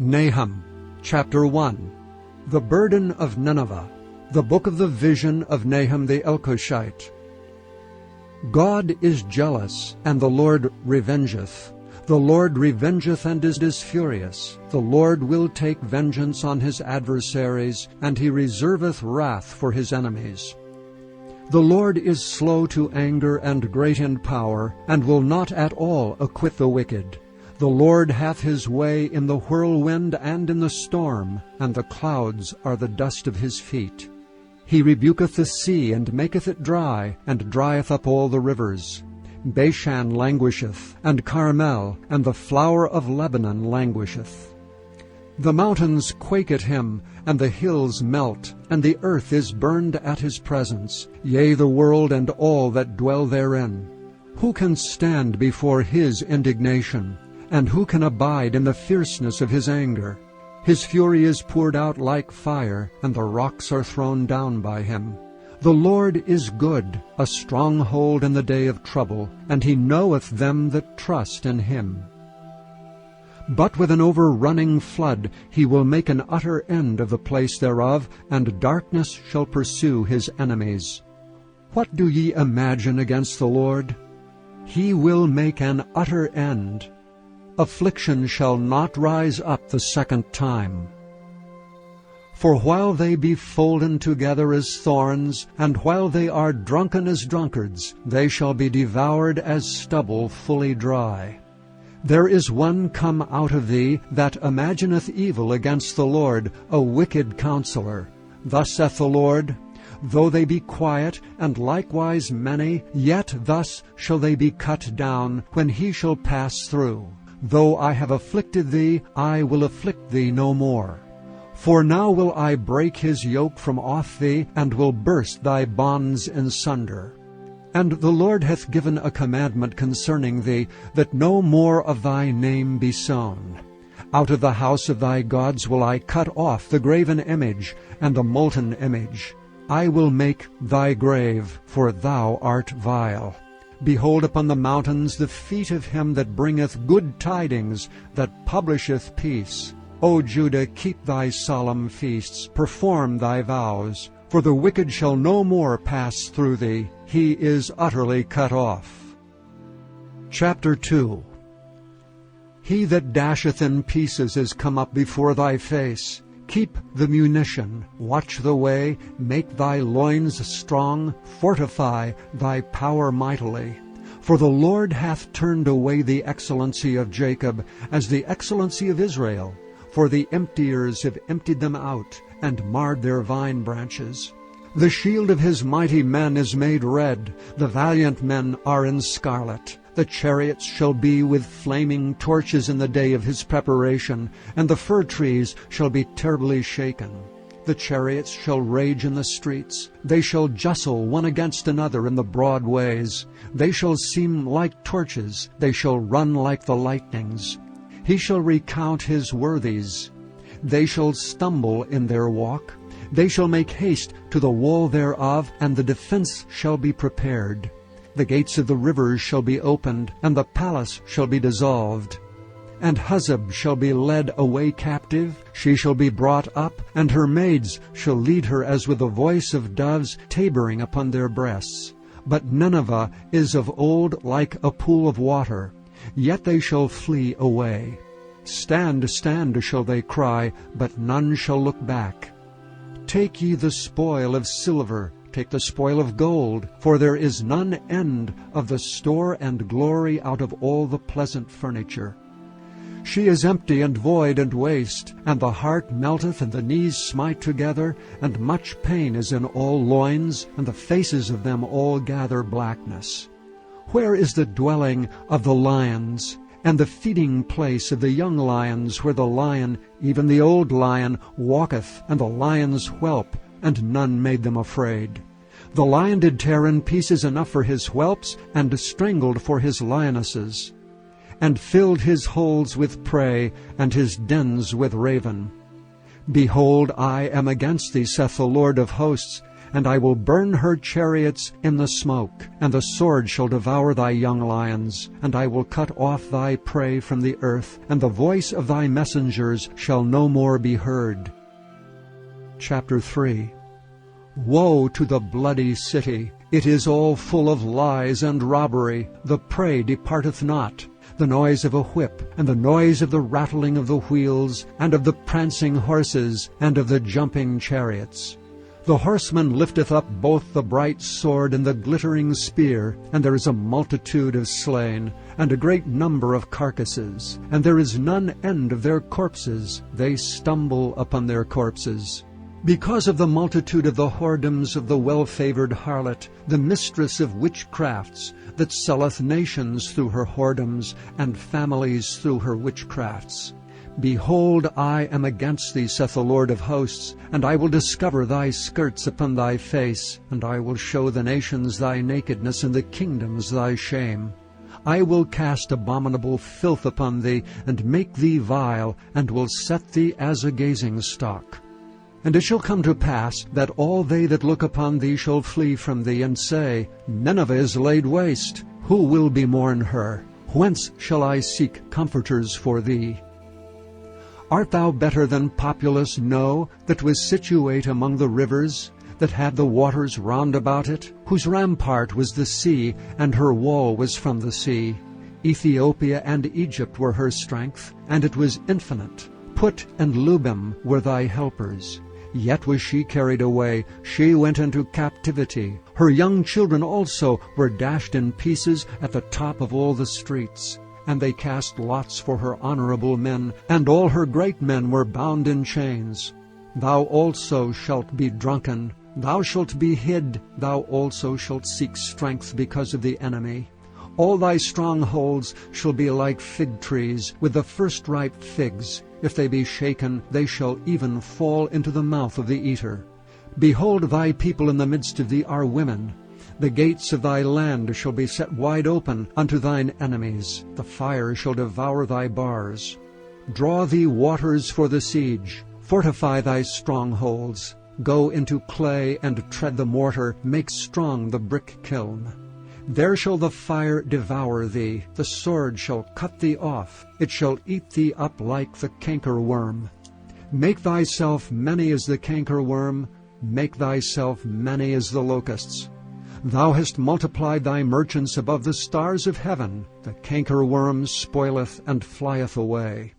Nahum, chapter 1. The burden of Nineveh. The book of the vision of Nahum the Elkoshite. God is jealous, and the Lord revengeth. The Lord revengeth and is furious. The Lord will take vengeance on his adversaries, and he reserveth wrath for his enemies. The Lord is slow to anger and great in power, and will not at all acquit the wicked. The Lord hath his way in the whirlwind and in the storm, and the clouds are the dust of his feet. He rebuketh the sea, and maketh it dry, and drieth up all the rivers. Bashan languisheth, and Carmel, and the flower of Lebanon languisheth. The mountains quake at him, and the hills melt, and the earth is burned at his presence, yea, the world and all that dwell therein. Who can stand before his indignation? And who can abide in the fierceness of his anger? His fury is poured out like fire, and the rocks are thrown down by him. The Lord is good, a stronghold in the day of trouble, and he knoweth them that trust in him. But with an overrunning flood he will make an utter end of the place thereof, and darkness shall pursue his enemies. What do ye imagine against the Lord? He will make an utter end. Affliction shall not rise up the second time. For while they be folden together as thorns, and while they are drunken as drunkards, they shall be devoured as stubble fully dry. There is one come out of thee that imagineth evil against the Lord, a wicked counselor. Thus saith the Lord, though they be quiet, and likewise many, yet thus shall they be cut down, when he shall pass through. Though I have afflicted thee, I will afflict thee no more. For now will I break his yoke from off thee, and will burst thy bonds in sunder. And the Lord hath given a commandment concerning thee, that no more of thy name be sown. Out of the house of thy gods will I cut off the graven image, and the molten image. I will make thy grave, for thou art vile. Behold upon the mountains the feet of him that bringeth good tidings, that publisheth peace. O Judah, keep thy solemn feasts, perform thy vows. For the wicked shall no more pass through thee, he is utterly cut off. Chapter 2. He that dasheth in pieces is come up before thy face. Keep the munition, watch the way, make thy loins strong, fortify thy power mightily. For the Lord hath turned away the excellency of Jacob, as the excellency of Israel. For the emptiers have emptied them out, and marred their vine branches. The shield of his mighty men is made red, the valiant men are in scarlet. The chariots shall be with flaming torches in the day of his preparation, and the fir trees shall be terribly shaken. The chariots shall rage in the streets. They shall justle one against another in the broad ways. They shall seem like torches. They shall run like the lightnings. He shall recount his worthies. They shall stumble in their walk. They shall make haste to the wall thereof, and the defense shall be prepared. The gates of the rivers shall be opened, and the palace shall be dissolved. And Huzzab shall be led away captive, she shall be brought up, and her maids shall lead her as with the voice of doves tabering upon their breasts. But Nineveh is of old like a pool of water, yet they shall flee away. Stand, stand, shall they cry, but none shall look back. Take ye the spoil of silver, take the spoil of gold, for there is none end of the store and glory out of all the pleasant furniture. She is empty and void and waste, and the heart melteth, and the knees smite together, and much pain is in all loins, and the faces of them all gather blackness. Where is the dwelling of the lions, and the feeding place of the young lions, where the lion, even the old lion, walketh, and the lion's whelp, and none made them afraid? The lion did tear in pieces enough for his whelps, and strangled for his lionesses, and filled his holes with prey, and his dens with raven. Behold, I am against thee, saith the Lord of hosts, and I will burn her chariots in the smoke, and the sword shall devour thy young lions, and I will cut off thy prey from the earth, and the voice of thy messengers shall no more be heard. Chapter 3. Woe to the bloody city! It is all full of lies and robbery. The prey departeth not. The noise of a whip, and the noise of the rattling of the wheels, and of the prancing horses, and of the jumping chariots. The horseman lifteth up both the bright sword and the glittering spear, and there is a multitude of slain, and a great number of carcasses, and there is none end of their corpses. They stumble upon their corpses. Because of the multitude of the whoredoms of the well-favored harlot, the mistress of witchcrafts, that selleth nations through her whoredoms, and families through her witchcrafts. Behold, I am against thee, saith the Lord of hosts, and I will discover thy skirts upon thy face, and I will show the nations thy nakedness, and the kingdoms thy shame. I will cast abominable filth upon thee, and make thee vile, and will set thee as a gazing stock. And it shall come to pass that all they that look upon thee shall flee from thee, and say, Nineveh is laid waste. Who will bemourn her? Whence shall I seek comforters for thee? Art thou better than populous No, that was situate among the rivers, that had the waters round about it, whose rampart was the sea, and her wall was from the sea? Ethiopia and Egypt were her strength, and it was infinite. Put and Lubim were thy helpers. Yet was she carried away, she went into captivity. Her young children also were dashed in pieces at the top of all the streets. And they cast lots for her honorable men, and all her great men were bound in chains. Thou also shalt be drunken, thou shalt be hid, thou also shalt seek strength because of the enemy. All thy strongholds shall be like fig trees with the first ripe figs. If they be shaken, they shall even fall into the mouth of the eater. Behold, thy people in the midst of thee are women. The gates of thy land shall be set wide open unto thine enemies. The fire shall devour thy bars. Draw thee waters for the siege. Fortify thy strongholds. Go into clay and tread the mortar. Make strong the brick kiln. There shall the fire devour thee, the sword shall cut thee off, it shall eat thee up like the cankerworm. Make thyself many as the cankerworm, make thyself many as the locusts. Thou hast multiplied thy merchants above the stars of heaven, the cankerworm spoileth and flieth away.